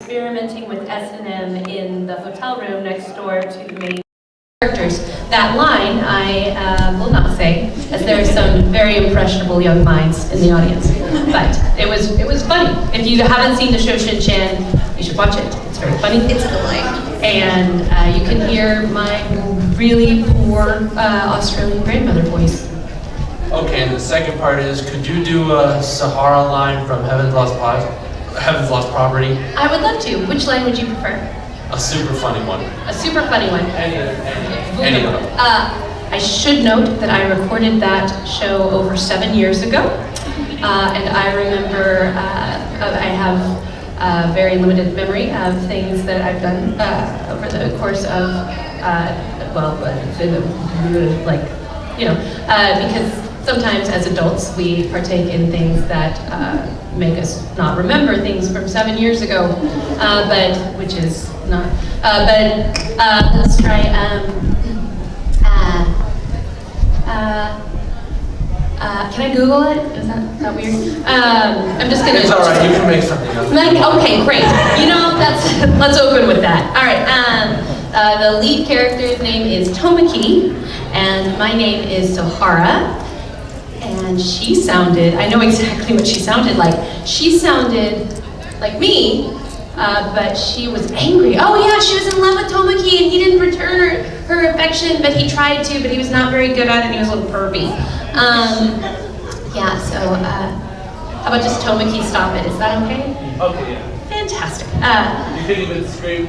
experimenting with S&M in the hotel room next door to the main characters. That line I will not say, as there are some very impressionable young minds in the audience. But it was funny. If you haven't seen the show Shin-Chan, you should watch it. It's very funny. It's a delight. And you can hear my really poor Australian grandmother voice. Okay, and the second part is, could you do a Sahara line from Heaven's Lost Property? I would love to. Which line would you prefer? A super funny one. A super funny one. Any of them. I should note that I recorded that show over 7 years ago. And I remember I have a very limited memory of things that I've done over the course of, because sometimes as adults we partake in things that make us not remember things from 7 years ago, which is not. Let's try. Can I Google it? Is that weird? I'm just gonna. It's all right. You can make something up. Okay, great. You know, let's open with that. All right. The lead character's name is Tomaki, and my name is Sahara. And she sounded, I know exactly what she sounded like. She sounded like me, but she was angry. Oh yeah, she was in love with Tomaki and he didn't return her affection, but he tried to, but he was not very good at it and he was a little pervy. Yeah, so how about just Tomaki stop it? Is that okay? Okay, yeah. Fantastic. You can even scream.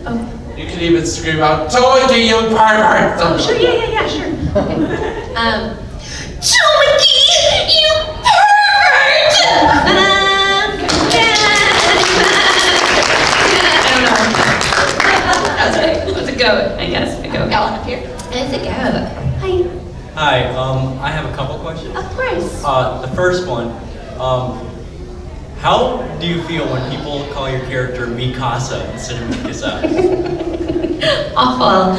Oh. You can even scream out, Tomaki, you pervert! Oh, sure, yeah, sure. Okay. Tomaki, you pervert! I don't know. That's right. Let's go, I guess. A go. Ellen up here. Let's go. Hi. Hi, I have a couple questions. Of course. The first one, how do you feel when people call your character Mikasa instead of Mikasa? Awful.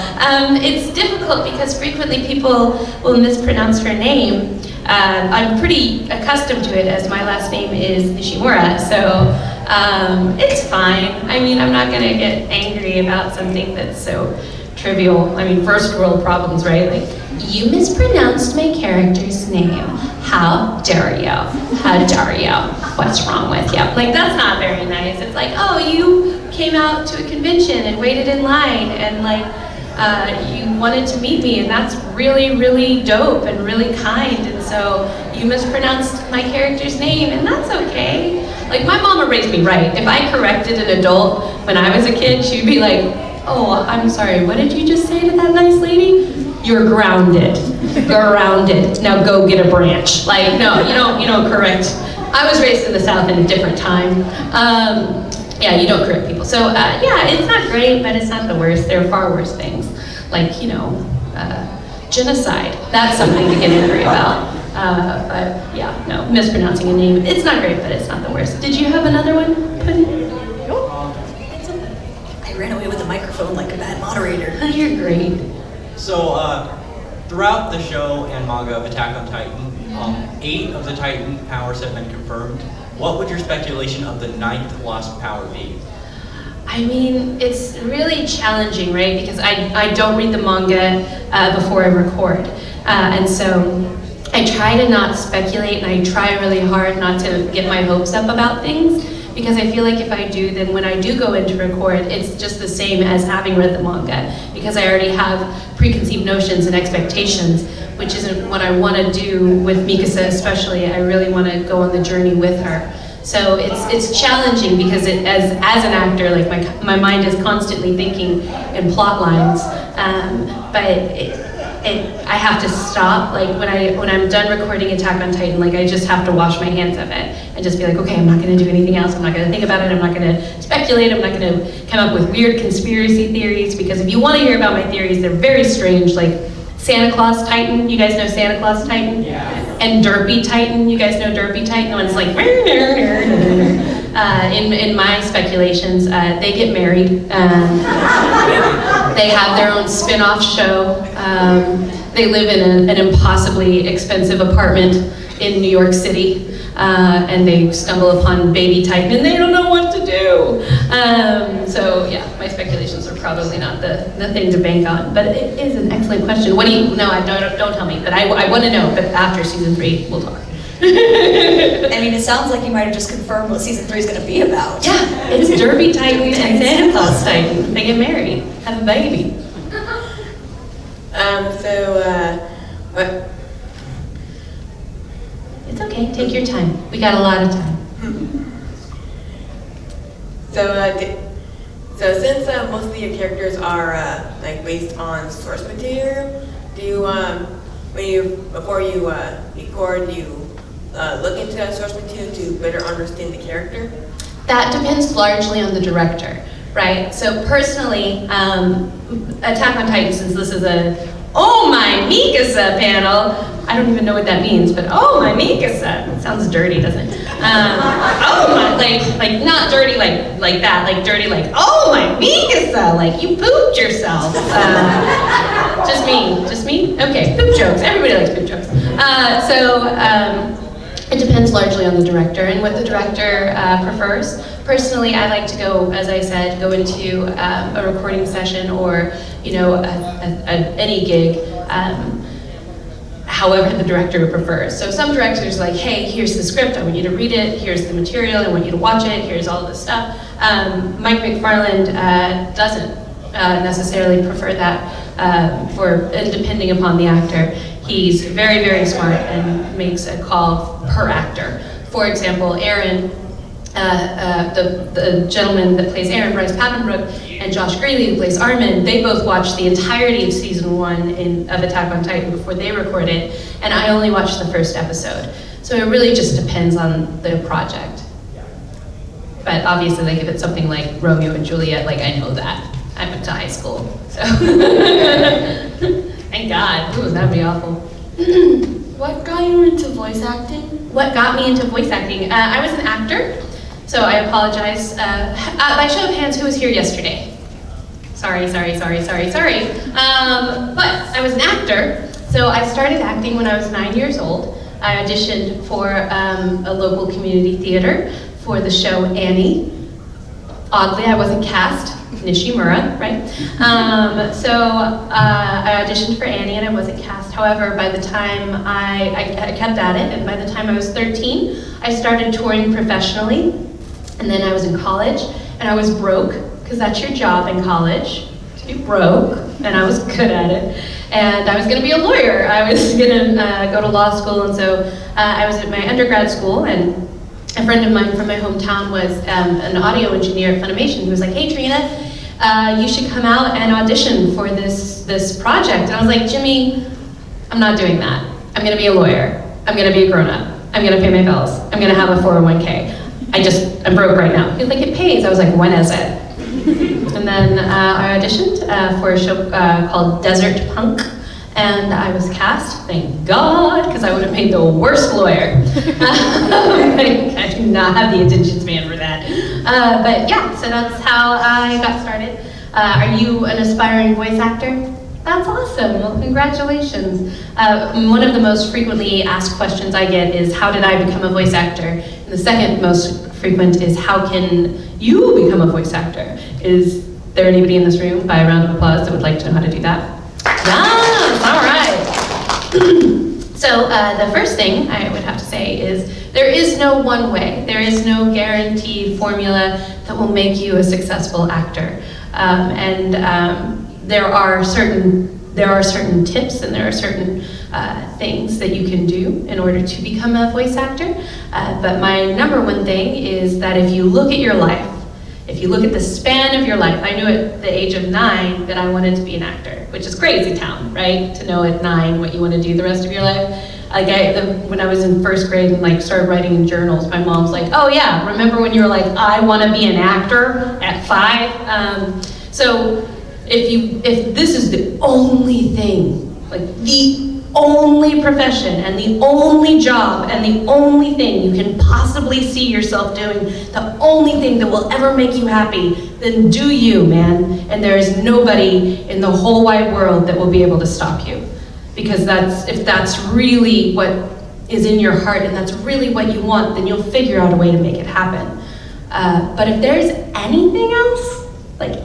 It's difficult because frequently people will mispronounce her name. I'm pretty accustomed to it as my last name is Nishimura, so it's fine. I mean, I'm not gonna get angry about something that's so trivial. I mean, first world problems, right? Like, you mispronounced my character's name. How dare you? How dare you? What's wrong with you? Like, that's not very nice. It's like, oh, you came out to a convention and waited in line and like, you wanted to meet me and that's really, really dope and really kind, and so you mispronounced my character's name and that's okay. Like, my mama raised me right. If I corrected an adult when I was a kid, she'd be like, oh, I'm sorry, what did you just say to that nice lady? You're grounded. You're grounded. Now go get a branch. Like, no, you don't correct. I was raised in the South in a different time. Yeah, you don't correct people. So yeah, it's not great, but it's not the worst. There are far worse things, like, genocide. That's something to get angry about. But yeah, no, mispronouncing a name, it's not great, but it's not the worst. Did you have another one? I ran away with the microphone like a bad moderator. Oh, you're great. So, throughout the show and manga of Attack on Titan, 8 of the Titan powers have been confirmed. What would your speculation of the 9th lost power be? I mean, it's really challenging, right? Because I don't read the manga before I record. And so I try to not speculate, and I try really hard not to get my hopes up about things, because I feel like if I do, then when I do go in to record, it's just the same as having read the manga, because I already have preconceived notions and expectations, which isn't what I want to do with Mikasa especially. I really want to go on the journey with her. So it's challenging because as an actor, like my mind is constantly thinking in plot lines, but I have to stop. Like when I'm done recording Attack on Titan, like I just have to wash my hands of it and just be like, okay, I'm not going to do anything else. I'm not going to think about it. I'm not going to speculate. I'm not going to come up with weird conspiracy theories, because if you want to hear about my theories, they're very strange. Like Santa Claus Titan, you guys know Santa Claus Titan? Yeah. And Derpy Titan, you guys know Derpy Titan? The one's like, in my speculations, they get married. They have their own spin-off show. They live in an impossibly expensive apartment in New York City, and they stumble upon baby Titan and they don't know what to do. speculations are probably not the thing to bank on, but it is an excellent question. What do you, no, don't tell me, but I want to know, but after season 3, we'll talk. I mean, it sounds like you might have just confirmed what season 3 is going to be about. Yeah, it's Derby Titan and Santa Claus Titan. They get married, have a baby. What? It's okay, take your time. We got a lot of time. So since most of your characters are like based on source material, do you before you record, do you look into that source material to better understand the character? That depends largely on the director, right? So personally, Attack on Titan, since this is a "Oh my Mikasa" panel, I don't even know what that means, but "Oh my Mikasa" sounds dirty, doesn't it? Oh my, like not dirty like that, like dirty like "Oh my Mikasa," like you pooped yourself. Just me? Okay, poop jokes. Everybody likes poop jokes. It depends largely on the director and what the director prefers. Personally, I like to go, as I said, go into a recording session or, any gig, however the director prefers. So some directors are like, hey, here's the script, I want you to read it, here's the material, I want you to watch it, here's all this stuff. Mike McFarland doesn't necessarily prefer that and depending upon the actor. He's very, very smart and makes a call per actor. For example, Aaron, the gentleman that plays Aaron, Bryce Papenbrook, and Josh Greeley, who plays Armin, they both watched the entirety of season 1 of Attack on Titan before they recorded, and I only watched the first episode. So it really just depends on the project. But obviously, like if it's something like Romeo and Juliet, like I know that. I went to high school, so. Thank God. Ooh, that'd be awful. What got you into voice acting? What got me into voice acting? I was an actor, so I apologize. By show of hands, who was here yesterday? Sorry. But I was an actor, so I started acting when I was 9 years old. I auditioned for a local community theater for the show Annie. Oddly, I wasn't cast. Nishimura, right? I auditioned for Annie and I wasn't cast. However, by the time I kept at it, and by the time I was 13, I started touring professionally. And then I was in college, and I was broke, because that's your job in college, to be broke, and I was good at it. And I was gonna be a lawyer. I was gonna go to law school, and so I was at my undergrad school, and a friend of mine from my hometown was an audio engineer at Funimation. He was like, hey Trina, you should come out and audition for this project. And I was like, Jimmy, I'm not doing that. I'm gonna be a lawyer. I'm gonna be a grown-up. I'm gonna pay my bills. I'm gonna have a 401k. I'm broke right now. He was like, it pays. I was like, when is it? And then I auditioned for a show called Desert Punk. And I was cast, thank God, because I would have made the worst lawyer. I do not have the attention span for that. But yeah, so that's how I got started. Are you an aspiring voice actor? That's awesome, well congratulations. One of the most frequently asked questions I get is, how did I become a voice actor? And the second most frequent is, how can you become a voice actor? Is there anybody in this room, by a round of applause, that would like to know how to do that? Yes, all right. So the first thing I would have to say is there is no one way. There is no guaranteed formula that will make you a successful actor. There are certain tips and there are certain things that you can do in order to become a voice actor. But my number one thing is that if you look at your life, if you look at the span of your life, I knew at the age of 9 that I wanted to be an actor, which is crazy town, right? To know at 9 what you want to do the rest of your life. Like when I was in first grade and started writing in journals, my mom's like, oh yeah, remember when you were like, I want to be an actor at 5? So if this is the only thing, like the only profession and the only job and the only thing you can possibly see yourself doing, the only thing that will ever make you happy, then do you, man. And there is nobody in the whole wide world that will be able to stop you. Because if that's really what is in your heart and that's really what you want, then you'll figure out a way to make it happen. But if there's anything else, like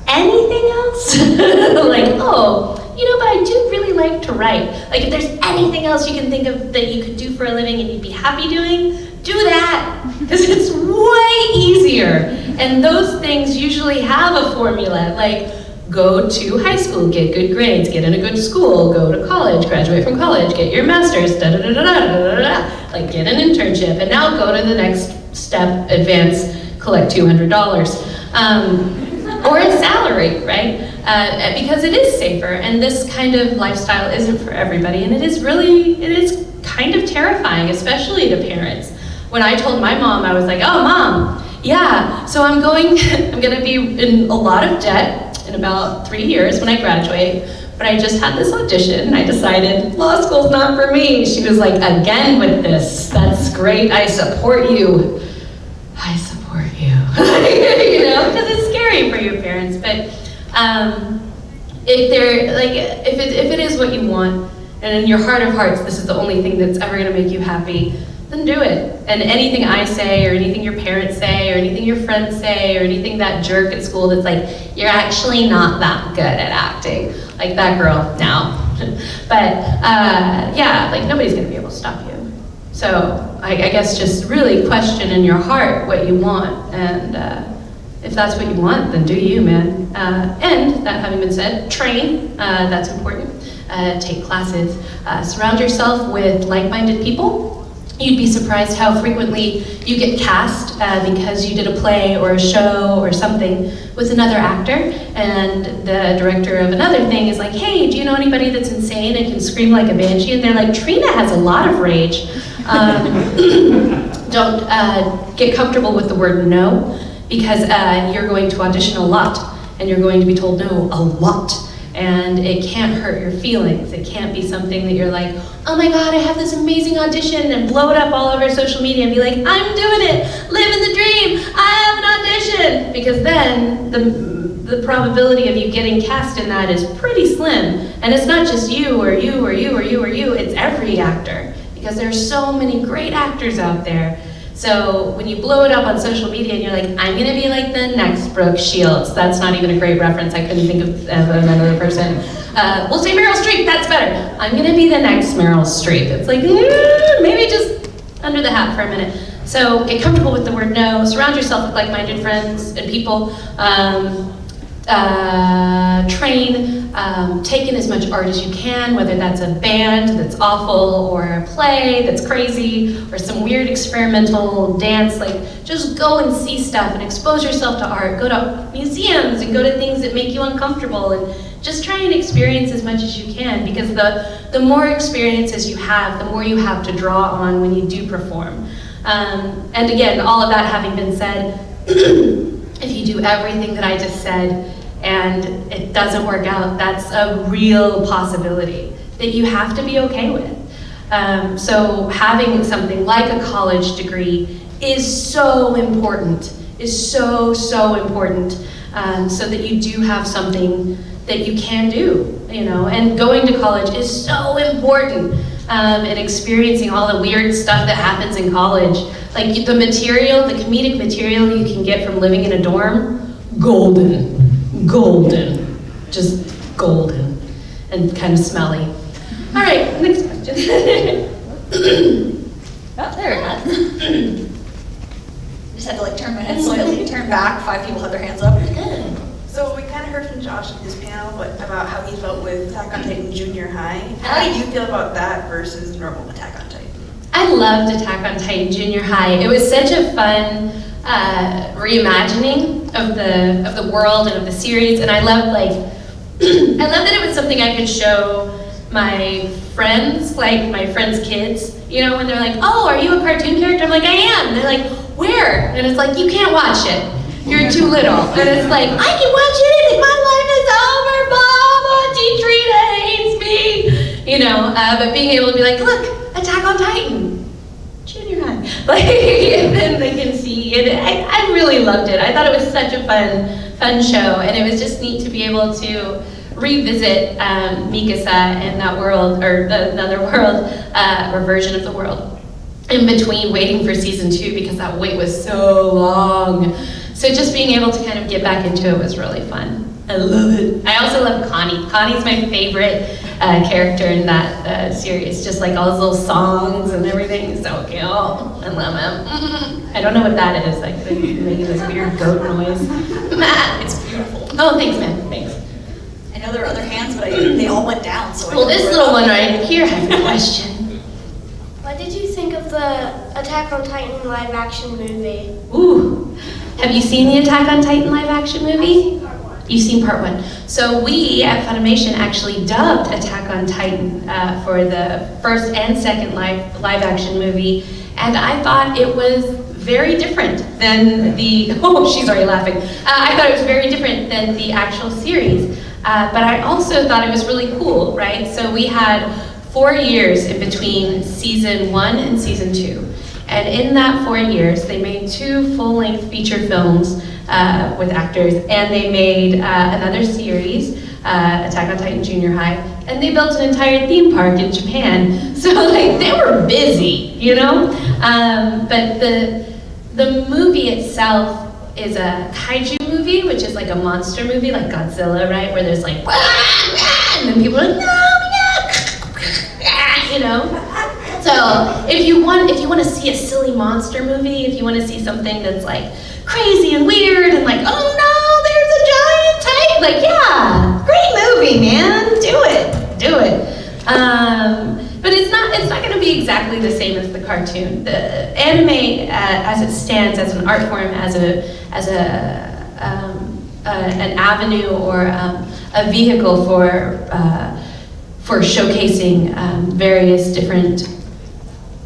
anything else? Like, oh, but I do really like to write. Like, if there's anything else you can think of that you could do for a living and you'd be happy doing, do that, because it's way easier. And those things usually have a formula, like go to high school, get good grades, get in a good school, go to college, graduate from college, get your master's, like get an internship, and now go to the next step, advance, collect $200. Or a salary, right? Because it is safer, and this kind of lifestyle isn't for everybody, and it is kind of terrifying, especially to parents. When I told my mom, I was like, oh, Mom, yeah, so I'm gonna be in a lot of debt in about 3 years when I graduate, but I just had this audition, and I decided law school's not for me. She was like, again with this, that's great, I support you. I support you, because it's scary for your parents, but if it is what you want, and in your heart of hearts, this is the only thing that's ever gonna make you happy, then do it. And anything I say, or anything your parents say, or anything your friends say, or anything that jerk at school that's like, you're actually not that good at acting, like that girl now. But yeah, like nobody's gonna be able to stop you. So I guess just really question in your heart what you want, and if that's what you want, then do you, man. And that having been said, train, that's important. Take classes, surround yourself with like-minded people. You'd be surprised how frequently you get cast because you did a play or a show or something with another actor, and the director of another thing is like, hey, do you know anybody that's insane and can scream like a banshee? And they're like, Trina has a lot of rage. Don't get comfortable with the word no, because you're going to audition a lot, and you're going to be told no a lot. And it can't hurt your feelings. It can't be something that you're like, oh my God, I have this amazing audition, and blow it up all over social media and be like, I'm doing it, living the dream, I have an audition. Because then the probability of you getting cast in that is pretty slim. And it's not just you or you or you or you or you, it's every actor. Because there's so many great actors out there. So when you blow it up on social media and you're like, I'm gonna be like the next Brooke Shields. That's not even a great reference. I couldn't think of another person. We'll say Meryl Streep, that's better. I'm gonna be the next Meryl Streep. It's like, maybe just under the hat for a minute. So get comfortable with the word no. Surround yourself with like-minded friends and people. Train, take in as much art as you can, whether that's a band that's awful, or a play that's crazy, or some weird experimental dance. Like, just go and see stuff and expose yourself to art. Go to museums and go to things that make you uncomfortable, and just try and experience as much as you can, because the more experiences you have, the more you have to draw on when you do perform. And again, all of that having been said, if you do everything that I just said and it doesn't work out, that's a real possibility that you have to be okay with. So having something like a college degree is so important, is so, so important, so that you do have something that you can do, and going to college is so important, and experiencing all the weird stuff that happens in college. Like the material, the comedic material you can get from living in a dorm, golden, just golden, and kind of smelly. All right, next question. Oh, there we go. Just had to turn my head slightly, turn back, 5 people had their hands up. So we kind of heard from Josh in this panel about how he felt with Attack on Titan Junior High. How do you feel about that versus normal Attack on Titan? I loved Attack on Titan Junior High. It was such a fun reimagining of the world and of the series, and I loved I loved that it was something I could show my friends, like my friends' kids. When they're like, "Oh, are you a cartoon character?" I'm like, "I am." And they're like, "Where?" And it's like, "You can't watch it. You're too little." And it's like, "I can watch anything. My life is over, Mom. Auntie Trina hates me." But being able to be like, "Look, Attack on Titan, Junior High." And then they can see it. I really loved it. I thought it was such a fun show, and it was just neat to be able to revisit Mikasa and that world, or another world, or version of the world, in between waiting for season 2, because that wait was so long. So just being able to kind of get back into it was really fun. I love it. I also love Connie. Connie's my favorite character in that series. Just like all his little songs and everything. He's so cute. I love him. I don't know what that is. Like making this weird goat noise. It's beautiful. Oh, thanks, man. Thanks. I know there are other hands, but they all went down, so I Well, don't this know little where one that- right here has a question. What did you think of the Attack on Titan live action movie? Ooh. Have you seen the Attack on Titan live action movie? You've seen part one. So we at Funimation actually dubbed Attack on Titan for the first and second live action movie, and I thought it was very different than the, oh, she's already laughing. I thought it was very different than the actual series, but I also thought it was really cool, right? So we had 4 years in between season 1 and season 2. And in that 4 years, they made 2 full-length feature films with actors, and they made another series, Attack on Titan Junior High, and they built an entire theme park in Japan. So like they were busy, you know? But the movie itself is a kaiju movie, which is like a monster movie, like Godzilla, right? Where there's like, and then people are like, no, yeah, you know? So if you want to see a silly monster movie, if you want to see something that's like crazy and weird and like, oh no, there's a giant titan, like yeah, great movie, man, do it. But it's not going to be exactly the same as the cartoon. The anime, as it stands as an art form, as an avenue or a vehicle for showcasing various different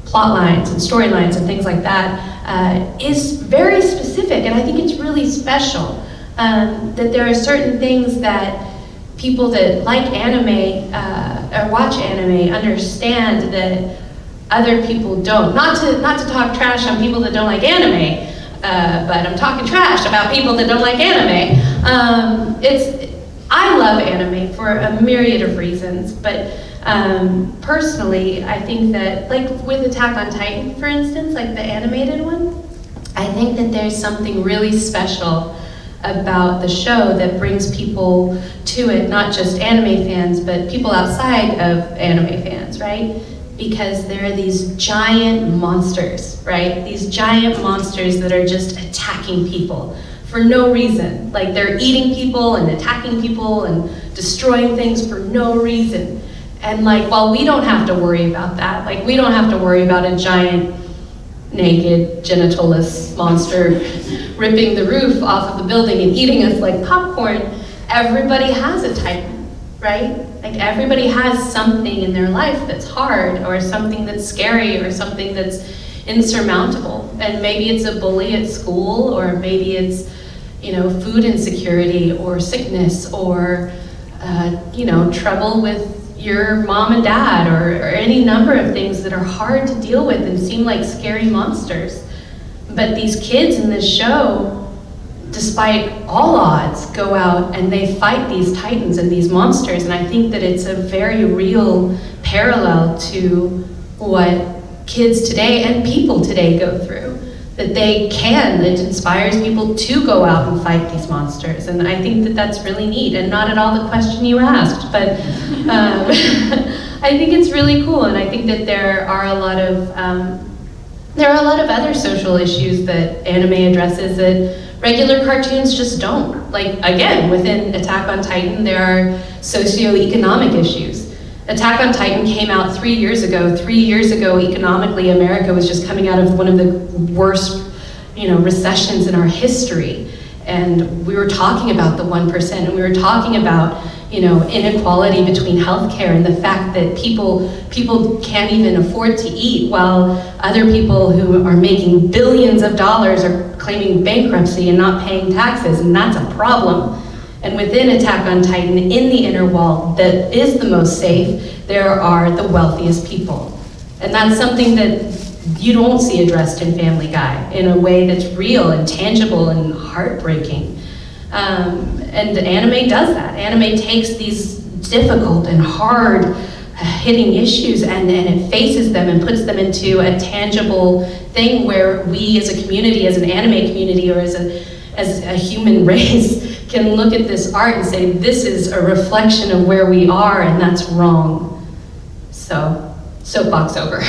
plot lines and storylines and things like that, is very specific, and I think it's really special. That there are certain things that people that like anime or watch anime understand that other people don't. Not to talk trash on people that don't like anime, but I'm talking trash about people that don't like anime. I love anime for a myriad of reasons, but personally, I think that, like with Attack on Titan, for instance, like the animated one, I think that there's something really special about the show that brings people to it, not just anime fans, but people outside of anime fans, right? Because there are these giant monsters, right? These giant monsters that are just attacking people for no reason. Like they're eating people and attacking people and destroying things for no reason. And like, while we don't have to worry about that, like we don't have to worry about a giant naked genitalless monster ripping the roof off of the building and eating us like popcorn, everybody has a Titan, right? Like everybody has something in their life that's hard or something that's scary or something that's insurmountable. And maybe it's a bully at school, or maybe it's, you know, food insecurity or sickness or, you know, trouble with your mom and dad or any number of things that are hard to deal with and seem like scary monsters. But these kids in this show, despite all odds, go out and they fight these titans and these monsters, and I think that it's a very real parallel to what kids today and people today go through. That it inspires people to go out and fight these monsters, and I think that that's really neat, and not at all the question you asked, but I think it's really cool, and I think that there are a lot of other social issues that anime addresses that regular cartoons just don't. Like, again, within Attack on Titan, there are socioeconomic issues. Attack on Titan came out 3 years ago. 3 years ago, economically, America was just coming out of one of the worst, recessions in our history. And we were talking about the 1%, and we were talking about, inequality between healthcare and the fact that people can't even afford to eat, while other people who are making billions of dollars are claiming bankruptcy and not paying taxes, and that's a problem. And within Attack on Titan, in the inner wall that is the most safe, there are the wealthiest people. And that's something that you don't see addressed in Family Guy in a way that's real and tangible and heartbreaking. And anime does that. Anime takes these difficult and hard hitting issues and it faces them and puts them into a tangible thing where we as a community, as an anime community, or as as a human race, can look at this art and say, this is a reflection of where we are, and that's wrong. So, soapbox over.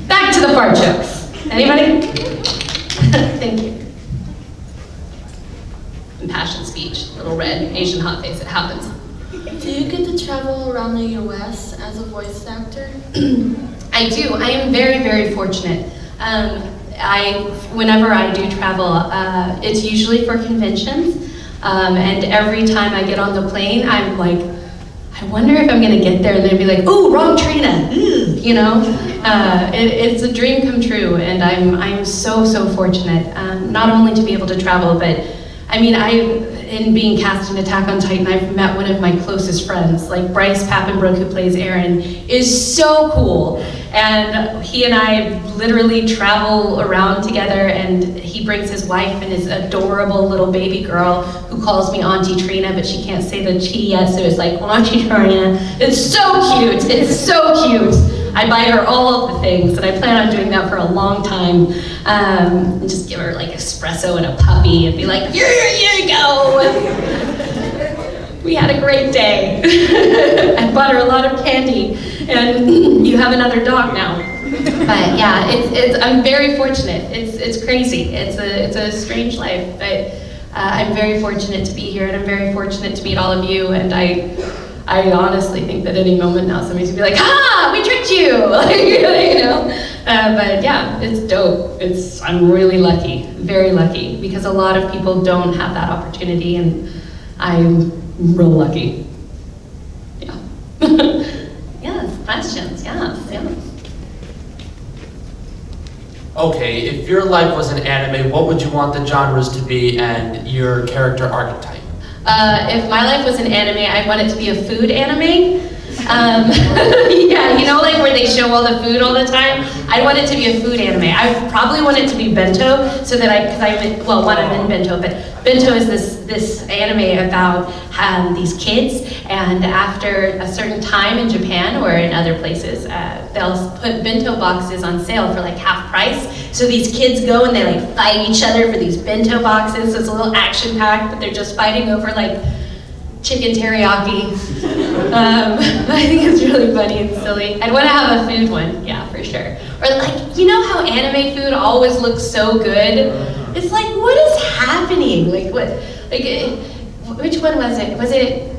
Back to the fart jokes. Anybody? Thank you. Impassioned speech, little red, Asian hot face, it happens. Do you get to travel around the US as a voice actor? I do. I am very, very fortunate. Whenever I do travel, it's usually for conventions, and every time I get on the plane, I'm like, I wonder if I'm gonna get there and they'd be like, "Ooh, wrong Trina," you know? It's a dream come true, and I'm so, so fortunate, not only to be able to travel, but I mean, in being cast in Attack on Titan, I've met one of my closest friends. Like Bryce Pappenbrook, who plays Eren, is so cool. And he and I literally travel around together, and he brings his wife and his adorable little baby girl who calls me Auntie Trina, but she can't say the T yet, so it's like Auntie Trina. It's so cute, it's so cute. I buy her all of the things, and I plan on doing that for a long time. And just give her like espresso and a puppy and be like, here you go. We had a great day. I bought her a lot of candy, and you have another dog now. But yeah, I'm very fortunate. It's crazy. It's a strange life, but I'm very fortunate to be here, and I'm very fortunate to meet all of you, and I honestly think that any moment now somebody's gonna be like, "Ha! We tricked you!" You know. But yeah, it's dope. I'm really lucky, very lucky, because a lot of people don't have that opportunity, and I'm real lucky. Yeah. Yes. Questions? Yeah. Okay, if your life was an anime, what would you want the genres to be and your character archetype? If my life was an anime, I'd want it to be a food anime. Yeah, you know, like where they show all the food all the time? I want it to be a food anime. I probably want it to be bento, so that I'm in bento, but bento is this anime about these kids, and after a certain time in Japan or in other places, they'll put bento boxes on sale for like half price. So these kids go and they like fight each other for these bento boxes. So it's a little action packed, but they're just fighting over like chicken teriyaki. I think it's really funny and silly. I'd want to have a food one, yeah, for sure. Or like, you know how anime food always looks so good? It's like, what is happening? Like what? Like, which one was it? Was it?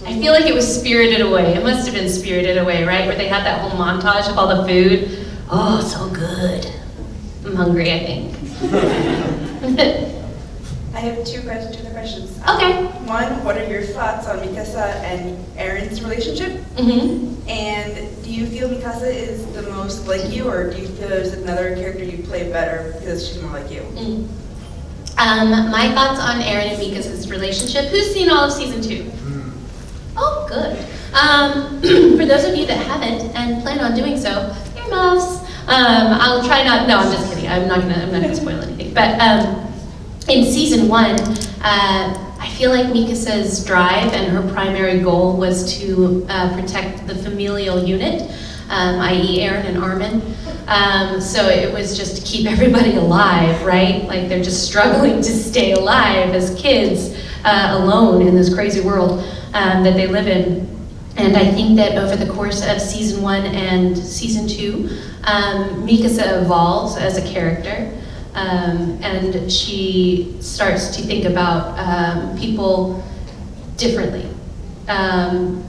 I feel like it was Spirited Away. It must have been Spirited Away, right? Where they had that whole montage of all the food. Oh, so good. I'm hungry, I think. I have two questions. Okay. One, what are your thoughts on Mikasa and Eren's relationship? Mm-hmm. And do you feel Mikasa is the most like you, or do you feel there's another character you play better because she's more like you? My thoughts on Eren and Mikasa's relationship. Who's seen all of season 2? Oh, good. For those of you that haven't and plan on doing so, earmuffs. I'll try not. No, I'm just kidding. I'm not gonna spoil anything. But in season 1, I feel like Mikasa's drive and her primary goal was to protect the familial unit, i.e. Eren and Armin. So it was just to keep everybody alive, right? Like they're just struggling to stay alive as kids, alone in this crazy world that they live in. And I think that over the course of season 1 and season 2, Mikasa evolves as a character. And she starts to think about people differently.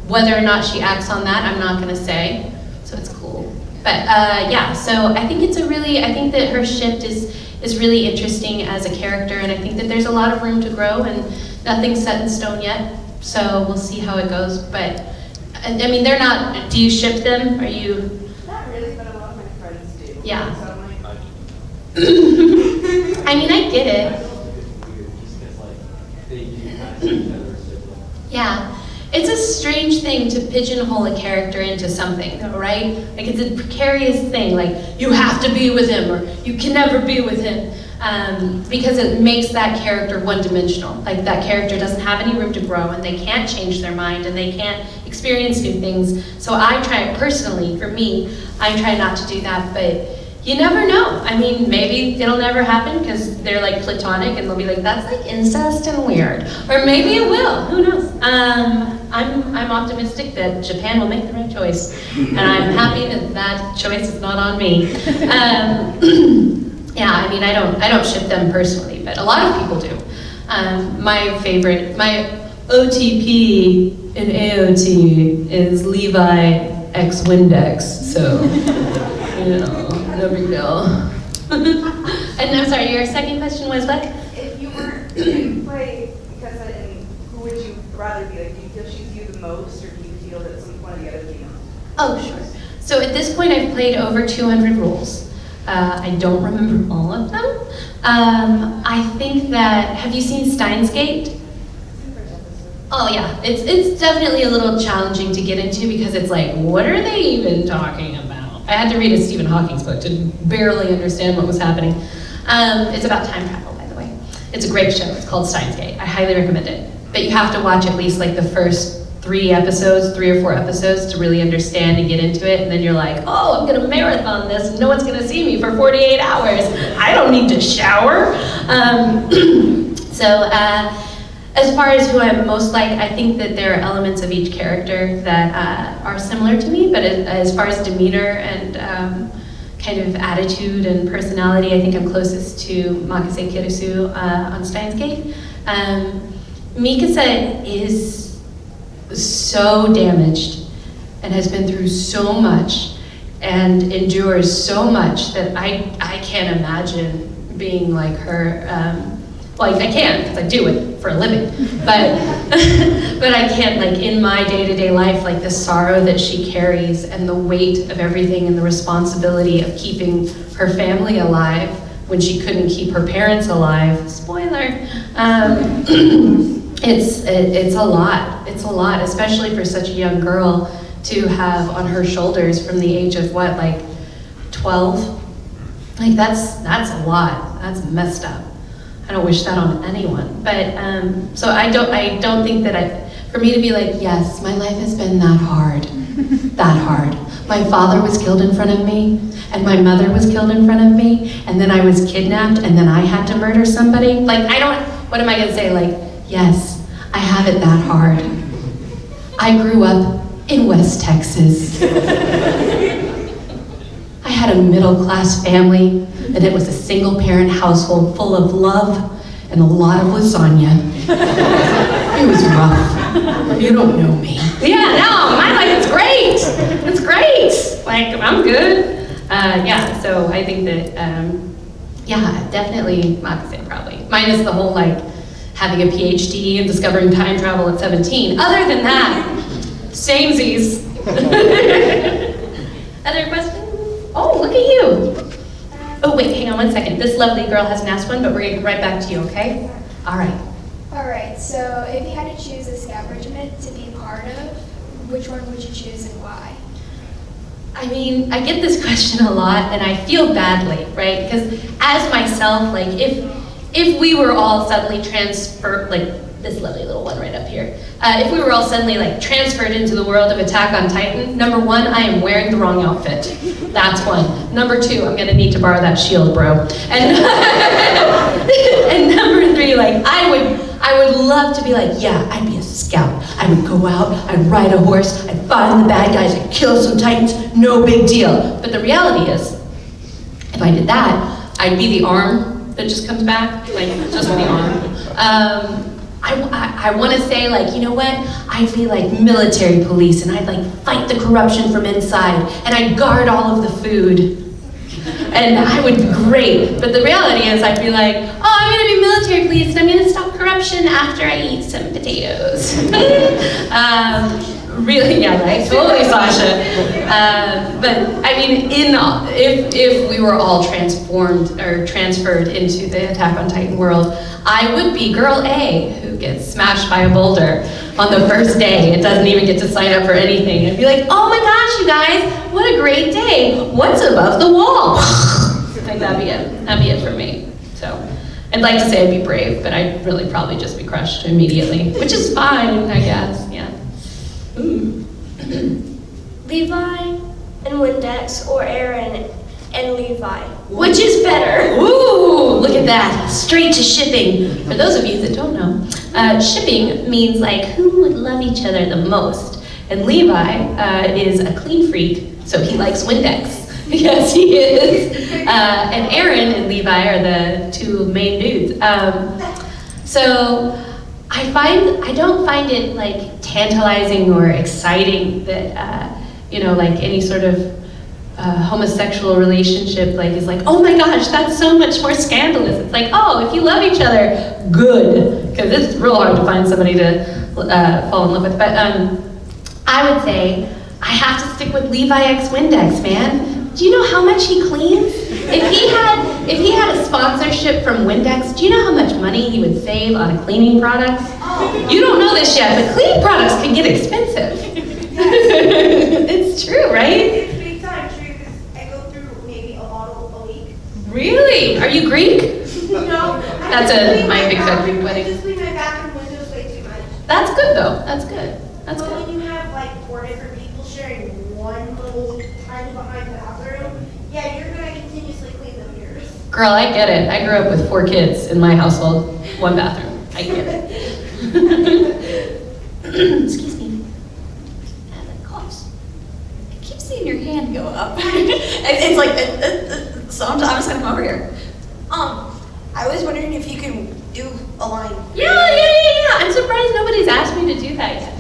Whether or not she acts on that, I'm not going to say. So it's cool. But yeah, so I think I think that her shift is really interesting as a character, and I think that there's a lot of room to grow, and nothing's set in stone yet. So we'll see how it goes. But I mean, they're not. Do you ship them? Are you? Not really, but a lot of my friends do. Yeah. So I'm like, I mean, I get it. Yeah. It's a strange thing to pigeonhole a character into something, though, right? Like, it's a precarious thing, like, you have to be with him, or you can never be with him, because it makes that character one-dimensional. Like, that character doesn't have any room to grow, and they can't change their mind, and they can't experience new things. So I try, personally, for me, I try not to do that, but you never know. I mean, maybe it'll never happen because they're like platonic and they'll be like, that's like incest and weird. Or maybe it will, who knows? I'm optimistic that Japan will make the right choice. And I'm happy that that choice is not on me. Yeah, I mean, I don't ship them personally, but a lot of people do. My OTP in AOT is Levi X Windex, so, you know, no big deal. And I'm sorry, your second question was what? If you weren't in play, because who would you rather be? Like, do you feel she's you the most, or do you feel that some one of the other females? Oh, sure. So at this point, I've played over 200 roles. I don't remember all of them. I think that, have you seen Steins Gate? Oh yeah, it's definitely a little challenging to get into because it's like, what are they even talking about? I had to read a Stephen Hawking's book to barely understand what was happening. It's about time travel, by the way. It's a great show, it's called Steins Gate. I highly recommend it. But you have to watch at least like the first 3 or 4 episodes to really understand and get into it, and then you're like, oh, I'm gonna marathon this, and no one's gonna see me for 48 hours. I don't need to shower. As far as who I'm most like, I think that there are elements of each character that are similar to me, but as far as demeanor and kind of attitude and personality, I think I'm closest to Makase Kirisu on Steins Gate. Mikasa is so damaged and has been through so much and endures so much that I can't imagine being like her. Well, I can, because I do it for a living, but but I can't, like, in my day-to-day life, like the sorrow that she carries and the weight of everything and the responsibility of keeping her family alive when she couldn't keep her parents alive. Spoiler. It's a lot. It's a lot, especially for such a young girl to have on her shoulders from the age of what, like 12? Like that's a lot. That's messed up. I don't wish that on anyone. But so I don't think that for me to be like, yes, my life has been that hard, that hard. My father was killed in front of me, and my mother was killed in front of me, and then I was kidnapped, and then I had to murder somebody. Like what am I gonna say? Like, yes, I have it that hard. I grew up in West Texas. I had a middle-class family, and it was a single-parent household full of love and a lot of lasagna. It was rough. You don't know me. Yeah, no, my life is great. It's great. Like, I'm good. Yeah, so I think that, yeah, definitely Makase probably. Minus the whole, like, having a PhD and discovering time travel at 17. Other than that, samesies. Other questions? Oh, look at you. Oh, wait, hang on one second. This lovely girl hasn't asked one, but we're gonna get right back to you, okay? All right. All right, so if you had to choose a scout regiment to be part of, which one would you choose and why? I mean, I get this question a lot, and I feel badly, right? Because as myself, like, if we were all suddenly transferred, like this lovely little one right up here, if we were all suddenly like transferred into the world of Attack on Titan, number 1, I am wearing the wrong outfit. That's one. Number 2, I'm gonna need to borrow that shield, bro. And and number 3, like I would love to be like, yeah, I'd be a scout. I would go out, I'd ride a horse, I'd find the bad guys, I'd kill some Titans, no big deal. But the reality is, if I did that, I'd be the arm that just comes back, like just the arm. I want to say, like, you know what? I'd be like military police, and I'd like fight the corruption from inside, and I'd guard all of the food, and I would be great. But the reality is, I'd be like, oh, I'm going to be military police, and I'm going to stop corruption after I eat some potatoes. Really, yeah, right? Totally, Sasha. But I mean, if we were all transformed or transferred into the Attack on Titan world, I would be girl A who gets smashed by a boulder on the first day and doesn't even get to sign up for anything. I'd be like, oh my gosh, you guys, what a great day. What's above the wall? Like, that'd be it. That'd be it for me. So I'd like to say I'd be brave, but I'd really probably just be crushed immediately, which is fine, I guess, yeah. Levi and Windex or Aaron and Levi. Which is better? Ooh, look at that. Straight to shipping. For those of you that don't know, shipping means like who would love each other the most. And Levi is a clean freak, so he likes Windex. Yes, he is. And Aaron and Levi are the two main dudes. So I don't find it like tantalizing or exciting that, like any sort of homosexual relationship is like, oh my gosh, that's so much more scandalous. It's like, oh, if you love each other, good. Because it's real hard to find somebody to fall in love with. But I would say I have to stick with Levi X Windex, man. Do you know how much he cleans? If he had a sponsorship from Windex, do you know how much money he would save on cleaning products? You don't know this yet, but cleaning products can get expensive. It's true, right? It's big time true because I go through maybe a bottle a week. Really? Are you Greek? No. That's my big fat Greek I wedding. just clean my bathroom windows way too much. That's good though. That's good. That's But good. when you have like 4 different people sharing one little tiny behind bathroom, yeah, you're gonna continuously clean them yours. Girl, I get it. I grew up with 4 kids in my household, 1 bathroom. I get it. Excuse me. Coughs. I keep seeing your hand go up. It's like, so I'm just gonna come over here. I was wondering if you can do a line. Yeah. I'm surprised nobody's asked me to do that yet.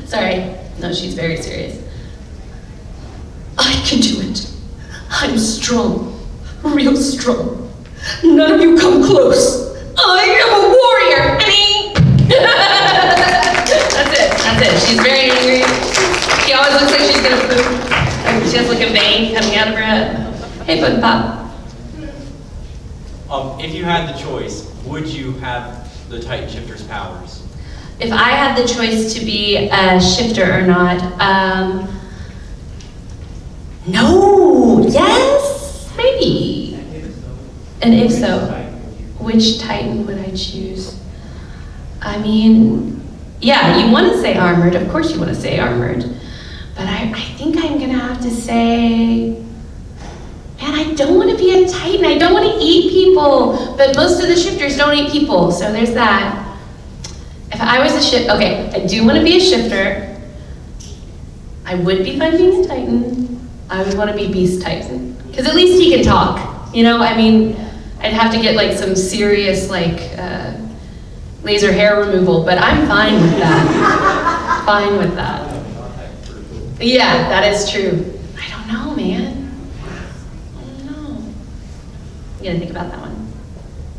Sorry. No, she's very serious. I can do it. I'm strong. Real strong. None of you come close. I am a warrior. That's it. She's very angry. She always looks like she's gonna poop. She has like a vein coming out of her head. Hey, Bud Pop. If you had the choice, would you have the Titan Shifter's powers? If I had the choice to be a shifter or not, no, yes, maybe. And if so, which Titan would I choose? I mean, yeah, you want to say armored, of course you want to say armored, but I think I'm gonna have to say, man, I don't want to be a Titan, I don't want to eat people, but most of the shifters don't eat people, so there's that. If I was a shifter, okay, I do want to be a shifter. I would be fine being a Titan. I would want to be Beast Titan. Because at least he can talk. You know, I mean, I'd have to get like some serious laser hair removal, but I'm fine with that. Fine with that. Yeah, that is true. I don't know, man. I don't know. You gotta think about that one.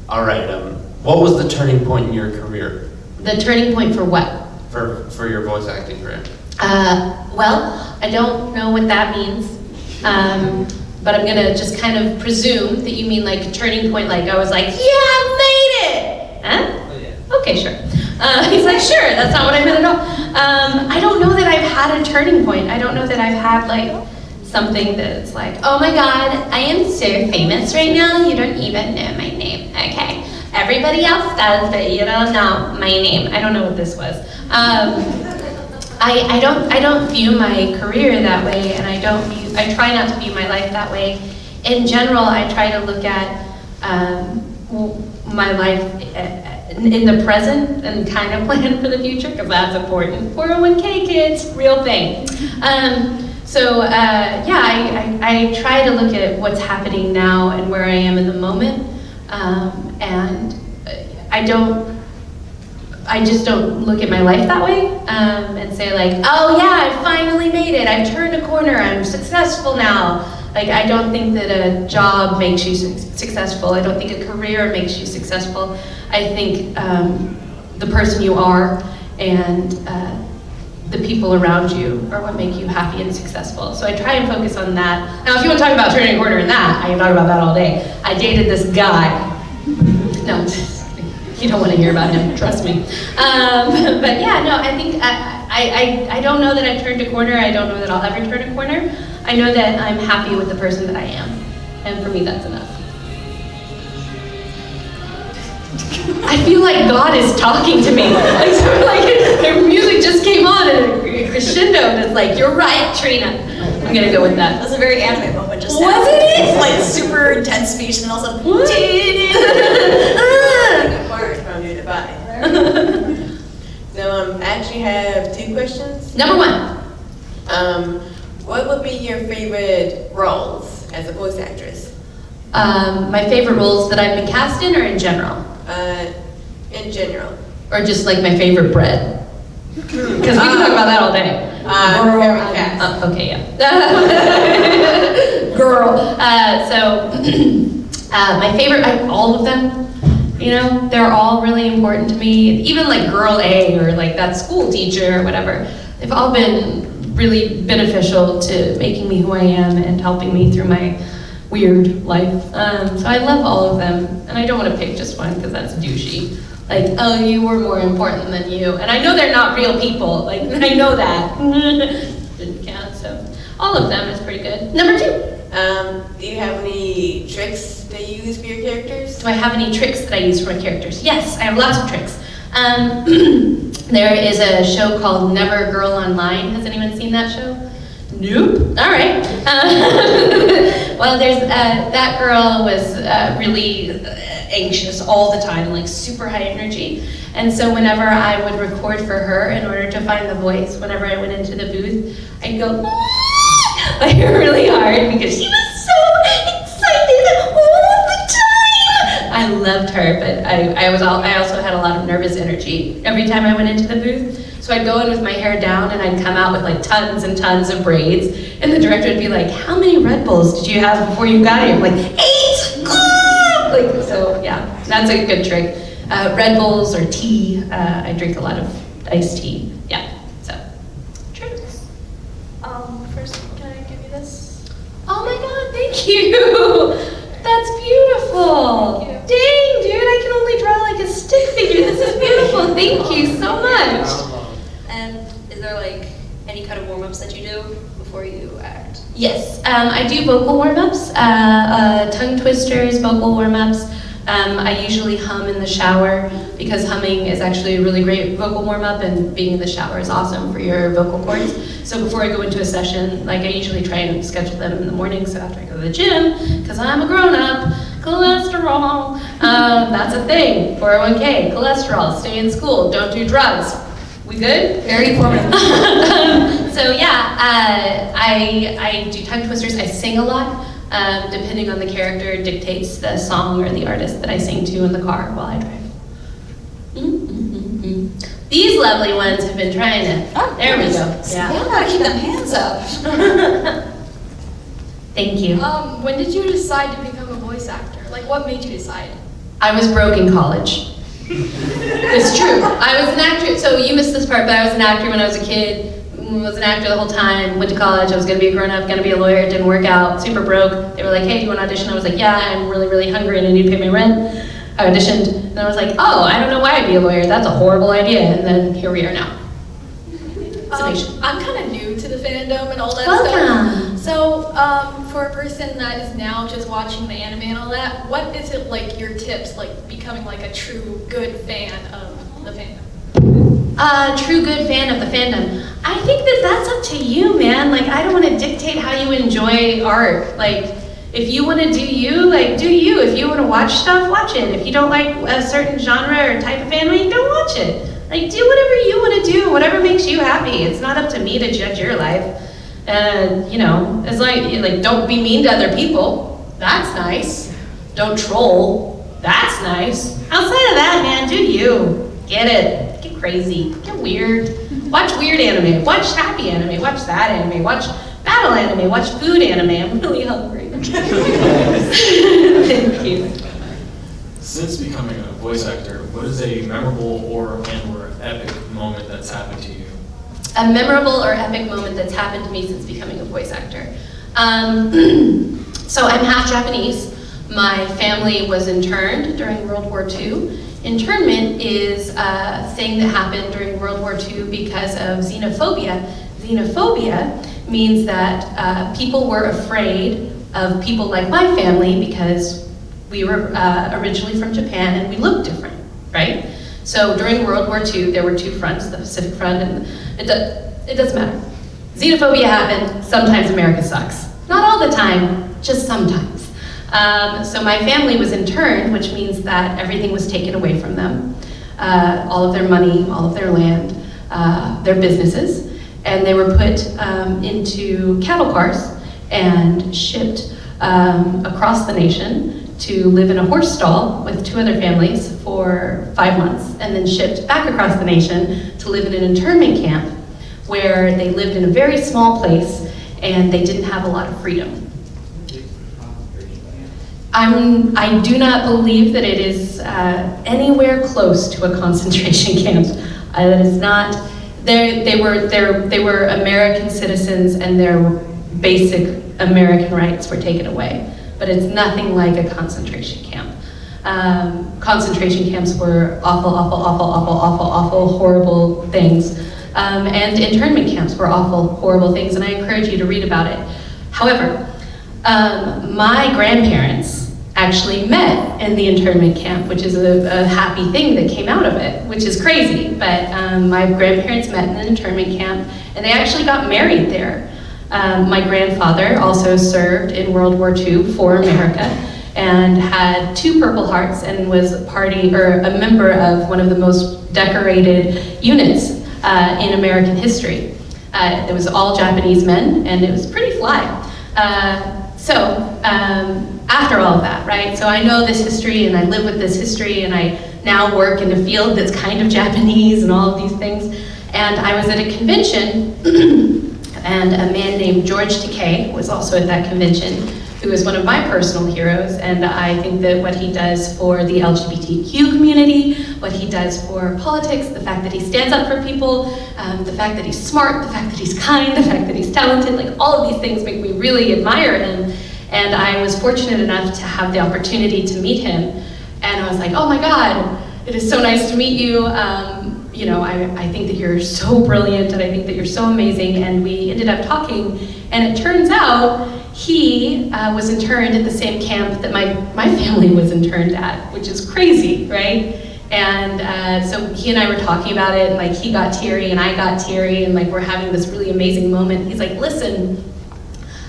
All right. What was the turning point in your career? The turning point for what? For your voice acting career? Well, I don't know what that means, but I'm gonna just kind of presume that you mean like a turning point, like I was like, yeah, I made it! Huh? Oh, yeah. Okay, sure. He's like, sure, that's not what I meant at all. I don't know that I've had a turning point. I don't know that I've had like something that's like, oh my God, I am so famous right now, you don't even know my name, okay? Everybody else does, but you don't know my name. I don't know what this was. I don't view my career that way, and I try not to view my life that way. In general, I try to look at my life in the present and kind of plan for the future, because that's important. 401k, kids, real thing. I try to look at what's happening now and where I am in the moment. And I just don't look at my life that way and say like, oh yeah, I finally made it. I've turned a corner. I'm successful now. Like, I don't think that a job makes you successful. I don't think a career makes you successful. I think the person you are and the people around you are what make you happy and successful. So I try and focus on that. Now, if you want to talk about turning a corner in that, I can talk about that all day. I dated this guy. No, you don't want to hear about him, trust me. But yeah, no, I think I don't know that I've turned a corner. I don't know that I'll ever turn a corner. I know that I'm happy with the person that I am. And for me, that's enough. I feel like God is talking to me. Like The music just came on and a crescendo, and it's like, you're right, Trina. I'm gonna go with that. That was a very anime moment just now. Wasn't it? Like super intense speech, and then all of a sudden, Good part from you to buy. So I actually have 2 questions. Number 1. What would be your favorite roles as a voice actress? My favorite roles that I've been cast in, or in general? In general. Or just like my favorite bread? Because we can talk about that all day. Favorite cast. Okay, yeah. Girl. My favorite, all of them, you know, they're all really important to me. Even like Girl A or like that school teacher or whatever. They've all been really beneficial to making me who I am and helping me through my weird life. So I love all of them. And I don't want to pick just one because that's douchey. Like, oh, you were more important than you. And I know they're not real people. Like, I know that. Didn't count, so all of them is pretty good. Number 2. Do you have any tricks that you use for your characters? Do I have any tricks that I use for my characters? Yes, I have lots of tricks. There is a show called Never Girl Online. Has anyone seen that show? Nope. All right. Well, there's that girl was really anxious all the time, like super high energy. And so whenever I would record for her in order to find the voice, whenever I went into the booth, I'd go like really hard because she was so excited all the time. I loved her, but I also had a lot of nervous energy every time I went into the booth. So I'd go in with my hair down and I'd come out with like tons and tons of braids. And the director would be like, how many Red Bulls did you have before you got here? I'm like, 8! Like, so yeah, that's a good trick. Red Bulls or tea. I drink a lot of iced tea. Yeah, so tricks. First, can I give you this? Oh my God, thank you. That's beautiful. Thank you. Dang, dude, I can only draw like a stick figure. This is beautiful. Thank you so much. And is there like any kind of warm-ups that you do before you act? Yes, I do vocal warm-ups, tongue twisters, vocal warm-ups. I usually hum in the shower because humming is actually a really great vocal warm-up, and being in the shower is awesome for your vocal cords. So before I go into a session, like I usually try and schedule them in the morning, so after I go to the gym, because I'm a grown-up, cholesterol, that's a thing, 401k, cholesterol, stay in school, don't do drugs. We good? Very informative. So yeah, I do tongue twisters, I sing a lot. Depending on the character, dictates the song or the artist that I sing to in the car while I drive. These lovely ones have been trying to, there we go. Yeah, gotta keep them hands up. Thank you. When did you decide to become a voice actor? Like, what made you decide? I was broke in college. It's true. I was an actor, so you missed this part, but I was an actor when I was a kid. Was an actor the whole time, went to college, I was gonna be a grown-up, gonna be a lawyer, it didn't work out, super broke. They were like, hey, do you want to audition? I was like, yeah, I'm really, really hungry and I need to pay my rent. I auditioned, and I was like, oh, I don't know why I'd be a lawyer, that's a horrible idea, and then here we are now. I'm kind of new to the fandom and all that Welcome. stuff. So, for a person that is now just watching the anime and all that, what is it like your tips, like becoming like a true good fan of the fandom? True good fan of the fandom. I think that that's up to you, man. Like, I don't want to dictate how you enjoy art. Like, if you want to do you, like, do you. If you want to watch stuff, watch it. If you don't like a certain genre or type of anime, don't watch it. Like, do whatever you want to do, whatever makes you happy. It's not up to me to judge your life. And, you know, it's like, don't be mean to other people. That's nice. Don't troll. That's nice. Outside of that, man, do you. Get it. Get crazy. Get weird. Watch weird anime. Watch happy anime. Watch sad anime. Watch battle anime. Watch food anime. I'm really hungry. Thank you. Since becoming a voice actor, what is a memorable or epic moment that's happened to you? A memorable or epic moment that's happened to me since becoming a voice actor. So I'm half Japanese. My family was interned during World War II. Internment is a thing that happened during World War II because of xenophobia. Xenophobia means that people were afraid of people like my family because we were originally from Japan and we looked different, right? So during World War II, there were two fronts, the Pacific Front, and it doesn't matter. Xenophobia happened, sometimes America sucks. Not all the time, just sometimes. So my family was interned, which means that everything was taken away from them. All of their money, all of their land, their businesses, and they were put into cattle cars and shipped across the nation to live in a horse stall with 2 other families for 5 months, and then shipped back across the nation to live in an internment camp where they lived in a very small place and they didn't have a lot of freedom. I do not believe that it is anywhere close to a concentration camp. That is not. They were American citizens, and their basic American rights were taken away. But it's nothing like a concentration camp. Concentration camps were awful, horrible things. And internment camps were awful, horrible things, and I encourage you to read about it. However, my grandparents actually met in the internment camp, which is a happy thing that came out of it, which is crazy. But my grandparents met in an internment camp, and they actually got married there. My grandfather also served in World War II for America and had 2 Purple Hearts and was a member of one of the most decorated units in American history. It was all Japanese men, and it was pretty fly. After all of that, right? So I know this history, and I live with this history, and I now work in a field that's kind of Japanese and all of these things. And I was at a convention, and a man named George Takei was also at that convention, who is one of my personal heroes, and I think that what he does for the LGBTQ community, what he does for politics, the fact that he stands up for people, the fact that he's smart, the fact that he's kind, the fact that he's talented, like all of these things make me really admire him. And I was fortunate enough to have the opportunity to meet him, and I was like, oh my God, it is so nice to meet you. You know, I think that you're so brilliant, and I think that you're so amazing, and we ended up talking, and it turns out he was interned at the same camp that my family was interned at, which is crazy, right? And so he and I were talking about it, and like he got teary and I got teary, and like we're having this really amazing moment. He's like, listen,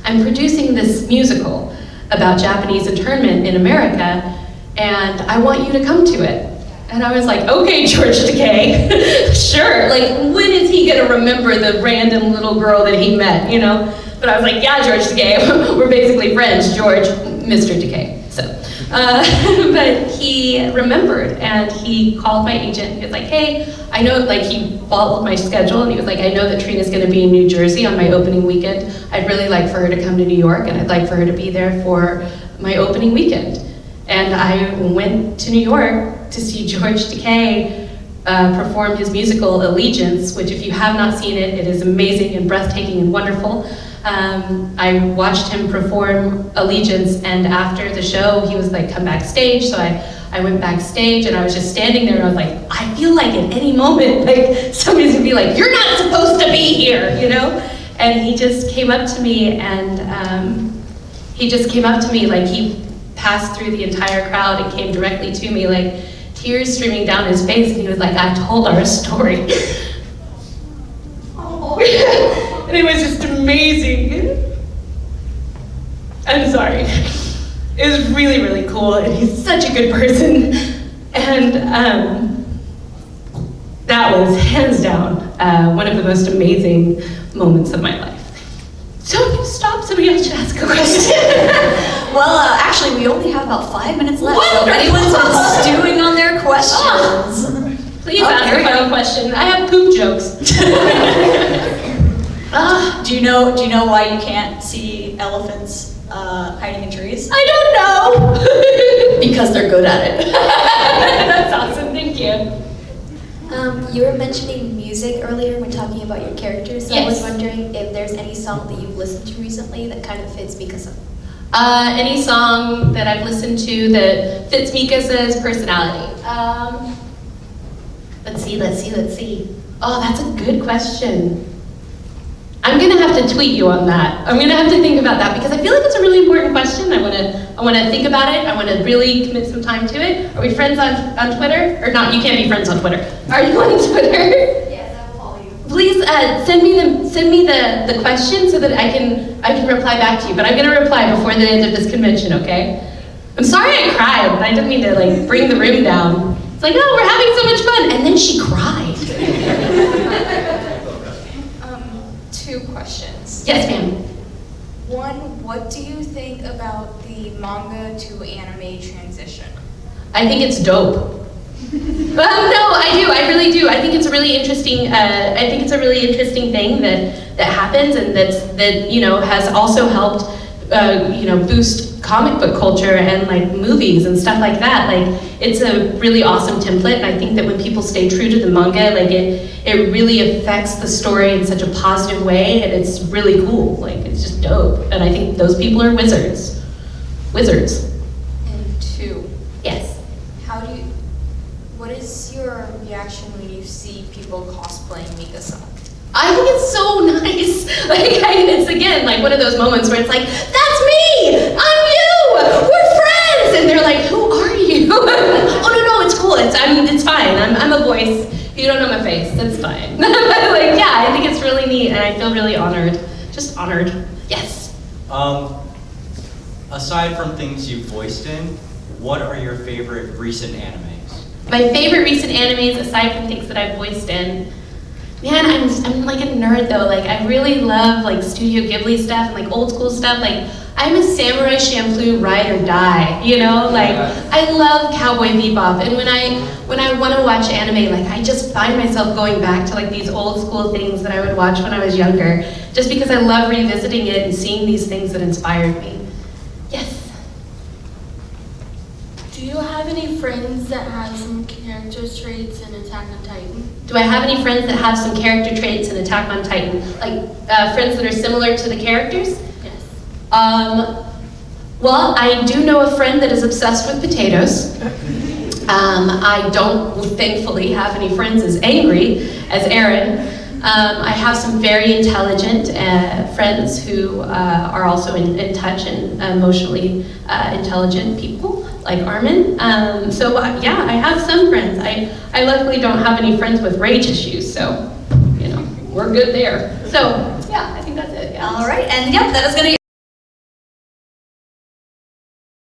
I'm producing this musical about Japanese internment in America, and I want you to come to it. And I was like, okay, George Takei, sure. Like, when is he gonna remember the random little girl that he met, you know? But I was like, yeah, George Takei, we're basically friends, George, Mr. Takei. So, but he remembered, and he called my agent. He was like, hey, I know, like he followed my schedule, and he was like, I know that Trina's gonna be in New Jersey on my opening weekend. I'd really like for her to come to New York, and I'd like for her to be there for my opening weekend. And I went to New York to see George Takei perform his musical Allegiance, which if you have not seen it, it is amazing and breathtaking and wonderful. I watched him perform Allegiance, and after the show, he was like, come backstage. So I went backstage, and I was just standing there, and I was like, I feel like at any moment, like somebody's gonna be like, you're not supposed to be here, you know? And he just came up to me, and like he passed through the entire crowd and came directly to me, like tears streaming down his face, and he was like, I told our story. And it was just amazing. I'm sorry. It was really, really cool, and he's such a good person. And that was hands down one of the most amazing moments of my life. So if you stop, somebody else should ask a question. Well, actually, we only have about 5 minutes left, so if Wonderful. anyone's been stewing on their questions. Please ask a funny question. I have poop jokes. Do you know why you can't see elephants hiding in trees? I don't know. Because they're good at it. That's awesome, thank you. You were mentioning music earlier when talking about your characters, so Yes. I was wondering if there's any song that you've listened to recently that kind of fits Mikasa. Any song that I've listened to that fits Mikasa's personality? Let's see. Oh, that's a good question. I'm gonna have to tweet you on that. I'm gonna have to think about that because I feel like it's a really important question. I wanna to think about it. I want to really commit some time to it. Are we friends on Twitter? Or not, you can't be friends on Twitter. Are you on Twitter? Yes, I will follow you. Please send me the question so that I can reply back to you. But I'm going to reply before the end of this convention, okay? I'm sorry I cried, but I didn't mean to like bring the room down. It's like, oh, we're having so much fun, and then she cried. 2 questions. Yes, ma'am. One, what do you think about the manga to anime transition? I think it's dope. No, I do. I really do. I think it's a really interesting. I think it's a really interesting thing that happens, and that you know has also helped you know boost comic book culture and like movies and stuff like that. Like it's a really awesome template, and I think that when people stay true to the manga, like it really affects the story in such a positive way, and it's really cool. Like it's just dope, and I think those people are wizards. Wizards. And 2. Yes. What is your reaction when you see people cosplaying Mikasa? I think it's so nice. It's again like one of those moments where it's like, that's me! I'm you! We're friends! And they're like, who are you? Oh no, it's cool. It's fine. I'm a voice. You don't know my face. That's fine. Like, yeah, I think it's really neat, and I feel really honored. Just honored. Yes. Aside from things you've voiced in, what are your favorite recent animes? My favorite recent animes, aside from things that I've voiced in, man, I'm like a nerd though. Like I really love like Studio Ghibli stuff and like old school stuff. Like I'm a Samurai Champloo ride or die, you know? Like I love Cowboy Bebop, and when I want to watch anime, like I just find myself going back to like these old school things that I would watch when I was younger, just because I love revisiting it and seeing these things that inspired me. Yes. Do you have any friends that have some character traits in Attack on Titan? Do I have any friends that have some character traits in Attack on Titan? Like friends that are similar to the characters? Yes. Well, I do know a friend that is obsessed with potatoes. I don't, thankfully, have any friends as angry as Aaron. I have some very intelligent friends who are also in touch and emotionally intelligent people, like Armin. So yeah, I have some friends. I luckily don't have any friends with rage issues, so you know, we're good there. So yeah, I think that's it. Yeah. All right, and yep, that is going to